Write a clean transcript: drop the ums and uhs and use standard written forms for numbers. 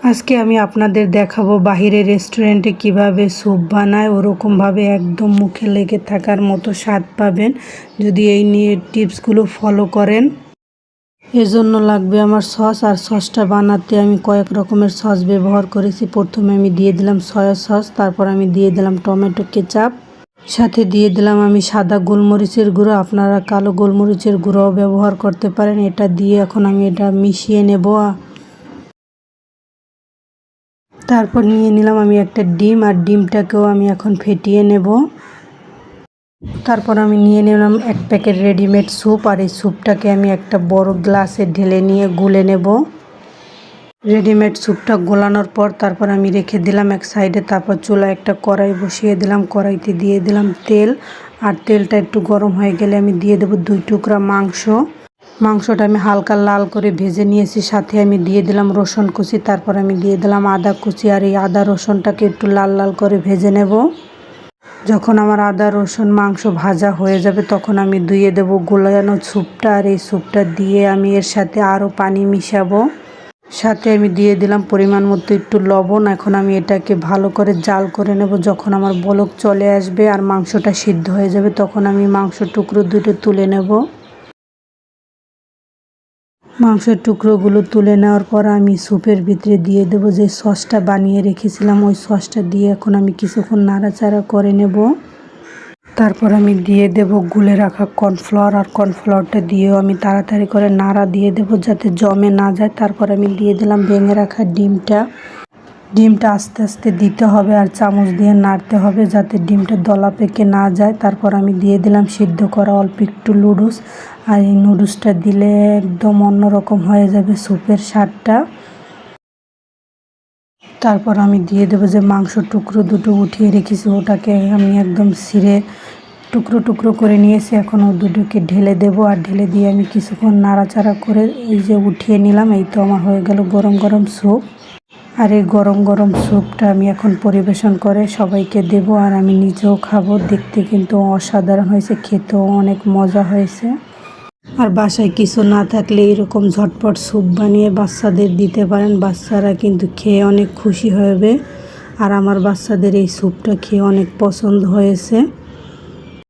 আজকে আমি আপনাদের দেখাবো বাহিরে রেস্টুরেন্টে কিভাবে স্যুপ বানায়, ওরকমভাবে একদম মুখে লেগে থাকার মতো স্বাদ পাবেন যদি এই নিয়ে টিপসগুলো ফলো করেন। এজন্য লাগবে আমার সস, আর সসটা বানাতে আমি কয়েক রকমের সস ব্যবহার করেছি। প্রথমে আমি দিয়ে দিলাম সয়া সস, তারপর আমি দিয়ে দিলাম টমেটো কেচাপ, সাথে দিয়ে দিলাম আমি সাদা গোলমরিচের গুঁড়ো। আপনারা কালো গোলমরিচের গুঁড়োও ব্যবহার করতে পারেন। এটা দিয়ে এখন আমি এটা মিশিয়ে নেব। তারপর নিয়ে নিলাম আমি একটা ডিম, আর ডিমটাকেও আমি এখন ফেটিয়ে নেব। তারপর আমি নিয়ে নিলাম এক প্যাকেট রেডিমেড স্যুপ, আর এই স্যুপটাকে আমি একটা বড় গ্লাসে ঢেলে নিয়ে গুলে নেব। রেডিমেড স্যুপটা গোলানোর পর তারপর আমি রেখে দিলাম এক সাইডে। তারপর চুলায় একটা কড়াই বসিয়ে দিলাম, কড়াইতে দিয়ে দিলাম তেল, আর তেলটা একটু গরম হয়ে গেলে আমি দিয়ে দেব 2 টুকরা মাংস। মাংসটা আমি হালকা লাল করে ভেজে নিয়েছি, সাথে আমি দিয়ে দিলাম রসুন কুচি, তারপর আমি দিয়ে দিলাম আদা কুচি, আর এই আদা রসুনটাকে একটু লাল লাল করে ভেজে নেব। যখন আমার আদা রসুন মাংস ভাজা হয়ে যাবে তখন আমি দিয়ে দেব গোলানো স্যুপটা, আর এই স্যুপটা দিয়ে আমি এর সাথে আরও পানি মিশাবো। সাথে আমি দিয়ে দিলাম পরিমাণ মতো একটু লবণ। এখন আমি এটাকে ভালো করে জাল করে নেব। যখন আমার বলক চলে আসবে আর মাংসটা সিদ্ধ হয়ে যাবে তখন আমি মাংসের টুকরো দুটো তুলে নেব। মাংসের টুকরোগুলো তুলে নেওয়ার পর আমি স্যুপের ভিতরে দিয়ে দেব যে সসটা বানিয়ে রেখেছিলাম, ওই সসটা দিয়ে এখন আমি কিছুক্ষণ নাড়াচাড়া করে নেব। তারপর আমি দিয়ে দেব গুলে রাখা কর্নফ্লাওয়ার, আর কর্নফ্লাওয়ারটা দিয়েও আমি তাড়াতাড়ি করে নাড়া দিয়ে দেব যাতে জমে না যায়। তারপর আমি দিয়ে দিলাম ভেঙে রাখা ডিমটা আস্তে আস্তে দিতে হবে, আর চামচ দিয়ে নাড়তে হবে যাতে ডিমটা দলা পেকে না যায়। তারপর আমি দিয়ে দিলাম সিদ্ধ করা অল্প একটু নুডলস, আর এই নুডলসটা দিলে একদম অন্যরকম হয়ে যাবে স্যুপের স্বাদটা। তারপর আমি দিয়ে দেবো যে মাংসর টুকরো দুটো উঠিয়ে রেখেছি, ওটাকে আমি একদম ছিঁড়ে টুকরো টুকরো করে নিয়েছি। এখন ও দুটোকে ঢেলে দেবো, আর ঢেলে দিয়ে আমি কিছুক্ষণ নাড়াচাড়া করে এই যে উঠিয়ে নিলাম। এই তো আমার হয়ে গেল গরম গরম স্যুপ। আর এই গরম গরম স্যুপটা আমি এখন পরিবেশন করে সবাইকে দেব, আর আমি নিজেও খাবো। দেখতে কিন্তু অসাধারণ হয়েছে, খেতেও অনেক মজা হয়েছে। আর বাসায় কিছু না থাকলে এরকম ঝটপট স্যুপ বানিয়ে বাচ্চাদের দিতে পারেন, বাচ্চারা কিন্তু খেয়ে অনেক খুশি হবে। আর আমার বাচ্চাদের এই স্যুপটা খেয়ে অনেক পছন্দ হয়েছে।